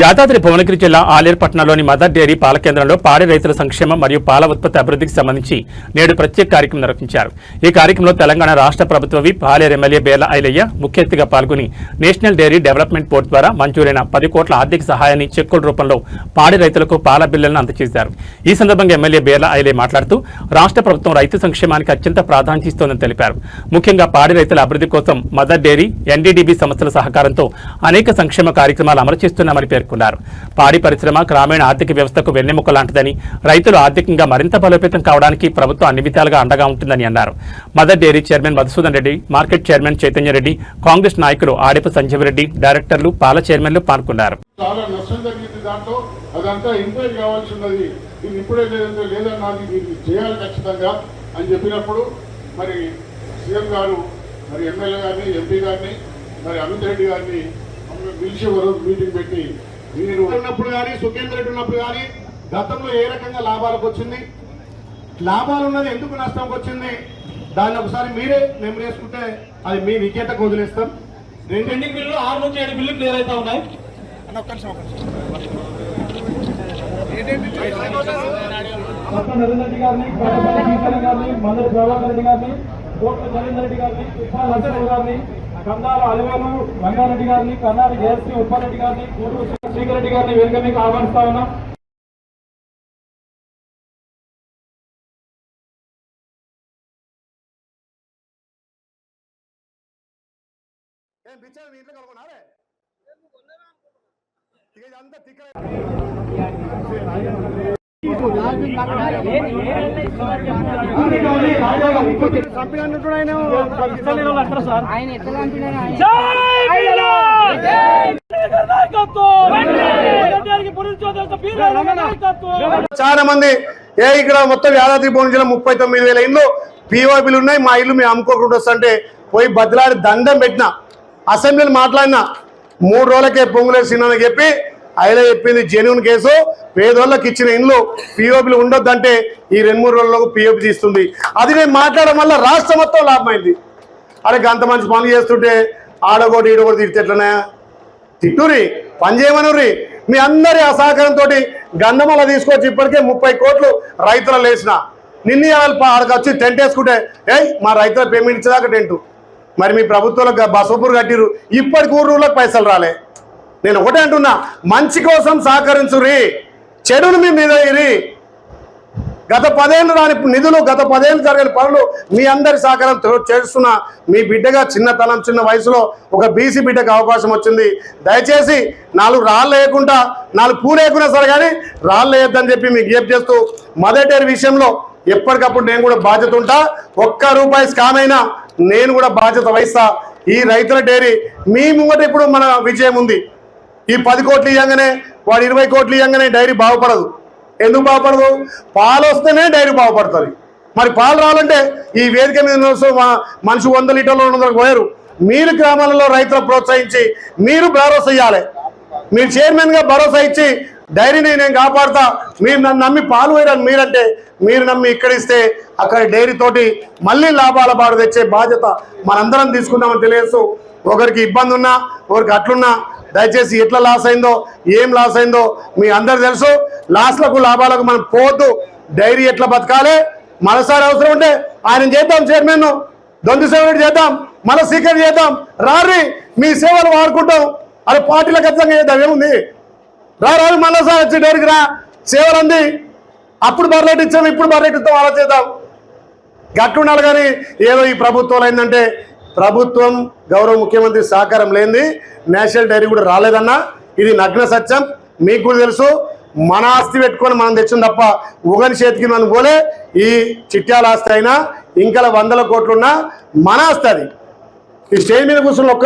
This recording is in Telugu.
యాదాద్రి భువనగిరి జిల్లా ఆలేరు పట్టణంలోని మదర్ డైరీ పాల కేంద్రంలో పాడి రైతుల సంక్షేమం మరియు పాల ఉత్పత్తి అభివృద్ధికి సంబంధించి నేడు ప్రత్యేక కార్యక్రమం నిర్వహించారు. ఈ కార్యక్రమంలో తెలంగాణ రాష్ట్ర ప్రభుత్వ విప్ ఆలేరు ఎమ్మెల్యే బేర్ల ఐలయ్య ముఖ్య అతిథిగా పాల్గొని నేషనల్ డైరీ డెవలప్మెంట్ బోర్డు ద్వారా మంజూరైన 10 కోట్ల ఆర్థిక సహాయాన్ని చెక్కుల రూపంలో పాడి రైతులకు పాల బిల్లులను అందజేశారు. ఈ సందర్భంగా ఎమ్మెల్యే బేర్ల ఐలయ్య మాట్లాడుతూ రాష్ట్ర ప్రభుత్వం రైతు సంక్షేమానికి అత్యంత ప్రాధాన్యత ఇస్తోందని తెలిపారు. ముఖ్యంగా పాడి రైతుల అభివృద్ధి కోసం మదర్ డైరీ, ఎన్డీడీబీ సంస్థల సహకారంతో అనేక సంక్షేమ కార్యక్రమాలు అమలు చేస్తున్నామని పేర్కొన్నారు. పాడి పరిశ్రమ గ్రామీణ ఆర్థిక వ్యవస్థకు వెన్నెముక లాంటిదని, రైతులు ఆర్థికంగా మరింత బలోపేతం కావడానికి ప్రభుత్వం అన్ని విధాలుగా అండగా ఉంటుందని అన్నారు. Mother dairy chairman Madhusudan Reddy, market chairman Chaitanya Reddy, Congress నాయకులు ఆడిప సంజీవ్ రెడ్డి, డైరెక్టర్లు, పాల చైర్మన్లు పాల్గొన్నారు. చాలా నష్టం జరిగింది. దాంట్లో అదంతా ఎంక్వైరీ కావాల్సి ఉన్నది. ఇది ఇప్పుడే లేదన్నది మీరు చేయాలి ఖచ్చితంగా అని చెప్పినప్పుడు మరి సీఎం గారు మరి ఎమ్మెల్యే గారిని, ఎంపీ గారిని, మరి అమిత్ రెడ్డి గారిని పిలిచి రోజు మీటింగ్ పెట్టి మీరు ఉన్నప్పుడు కానీ, సుఖేందర్ రెడ్డి ఉన్నప్పుడు కానీ గతంలో ఏ రకంగా లాభాలకు వచ్చింది, లాభాలు ఉన్నది ఎందుకు నష్టంకి వచ్చింది, దాన్ని ఒకసారి మీరే మెమరీ చేసుకుంటే అది మీ వికేతకు వదిలేస్తాం. రెండు బిల్లు 6 నుంచి 7 బిల్లు క్లియర్ అవుతా ఉన్నాయి. నరేంద్ర రెడ్డి గారిని, గారిని, మందరి ప్రభాకర్ రెడ్డి గారిని, కోట్ల నరేంద్ర రెడ్డి గారిని, నరసింహ గారిని, కందాల అలివేలు రంగారెడ్డి గారిని, కర్ణాటక జయశ్రీ ఉప్పారెడ్డి గారిని, కోటూరు శ్రీకర్ రెడ్డి గారిని వేదిక మీకు ఆహ్వానిస్తా ఉన్నాం. చాలా మంది ఇక్కడ మొత్తం యాదాద్రి భువనగిరి జిల్లా 39,000 ఇండ్లు పీఓబీలు ఉన్నాయి. మా ఇల్లు మేము అమ్ముకోకుండా వస్తుంటే పోయి బదిలాడి దండం పెట్టిన, అసెంబ్లీలో మాట్లాడిన 3 రోజులకే పొంగులేరు సినిమా చెప్పి ఆయన చెప్పింది జెన్యూన్ కేసు. పేదోళ్ళకి ఇచ్చిన ఇండ్లు పీఓబీలు ఉండొద్దంటే ఈ 2-3 రోజులకు పీఓబీ తీస్తుంది. అది నేను మాట్లాడడం వల్ల రాష్ట్రం మొత్తం లాభమైంది. అరే అంత మంచి పనులు చేస్తుంటే ఆడగోటి ఈడగోటి తిడితే ఎట్లనే తిట్టురి, పని చేయమనురి. మీ అందరి ఆ సహకారంతో గంధమల తీసుకొచ్చి ఇప్పటికే 30 కోట్లు రైతులు వేసిన. నిన్న ఆడకు వచ్చి టెంట్ వేసుకుంటే మా రైతుల పేమెంట్ ఇచ్చేదాకా టెంటు. మరి మీ ప్రభుత్వాలకు బసపూర్ కట్టిరు, ఇప్పటికి ఊళ్ళకి పైసలు రాలే. నేను ఒకటే అంటున్నా, మంచి కోసం సహకరించురి, చెడును మీ మీద ఇరి. గత 10 ఏళ్ళు రాని నిధులు, గత 10 ఏళ్ళు జరిగిన పనులు మీ అందరి సహకారం చేస్తున్న మీ బిడ్డగా చిన్న వయసులో ఒక బీసీ బిడ్డకు అవకాశం వచ్చింది. దయచేసి 4 రాళ్ళు వేయకుండా 4 పూలు వేయకున్నా సరే కానీ రాళ్ళు వేయొద్దని చెప్పి మీకు జ్ఞప్తి చేస్తూ, మదర్ డైరీ విషయంలో ఎప్పటికప్పుడు నేను కూడా బాధ్యత ఉంటా. ₹1 స్కామ్ అయినా నేను కూడా బాధ్యత వహిస్తా. ఈ రైతుల డైరీ మీ ముంగట ఇప్పుడు మన విజయం ఉంది. ఈ 10 కోట్లు ఇవ్వగానే, వాడు 20 కోట్లు ఇవ్వగానే డైరీ బాగుపడదు. ఎందుకు బాగుపడదు? పాలు వస్తేనే డైరీ బాగుపడుతుంది. మరి పాలు రావాలంటే ఈ వేదిక మీద మనిషి 100 లీటర్లు 200 పోయారు. మీరు గ్రామాలలో రైతులు ప్రోత్సహించి మీరు భరోసా ఇవ్వాలి. మీరు చైర్మన్గా భరోసా ఇచ్చి డైరీని నేను కాపాడుతా, మీరు నన్ను నమ్మి పాలు వేయడానికి మీరంటే, మీరు నమ్మి ఇక్కడ ఇస్తే అక్కడ డైరీ తోటి మళ్ళీ లాభాల బాడు తెచ్చే బాధ్యత మనందరం తీసుకుందామని తెలియజేస్తూ, ఒకరికి ఇబ్బంది ఉన్నా ఒకరికి అట్లున్నా దయచేసి ఎట్లా లాస్ అయిందో, ఏం లాస్ అయిందో మీ అందరు తెలుసు. లాస్లకు లాభాలకు మనం పోవద్దు. డైరీ ఎట్లా బతకాలి, మరోసారి అవసరం ఉంటే ఆయన చేద్దాం, చైర్మన్ దొంతి సేవలు చేద్దాం, మళ్ళీ సీక్రెట్ చేద్దాం. రారి మీ సేవలు వాడుకుంటాం. అది పార్టీలో ఖచ్చితంగా చేద్దాం, ఏముంది రారు మళ్ళీసారి వచ్చి డైరీకి రా, సేవలు అంది. అప్పుడు బర్రెట్ ఇచ్చాం, ఇప్పుడు బర్రెట్ ఇస్తాం, అలా చేద్దాం. గట్లుండాలి. కానీ ఏదో ఈ ప్రభుత్వాలు ఏంటంటే, ప్రభుత్వం గౌరవ ముఖ్యమంత్రి సహకారం లేనిది నేషనల్ డైరీ కూడా రాలేదన్నా, ఇది నగ్న సత్యం. మీకు కూడా తెలుసు. మన ఆస్తి పెట్టుకొని మనం తెచ్చింది తప్ప ఉగని చేతికి మనం పోలే. ఈ చిట్యాల ఆస్తి అయినా ఇంకా 100 కోట్లున్నా మన ఆస్తి. అది ఈ స్టేజ్ మీద కూర్చున్న ఒక్కరు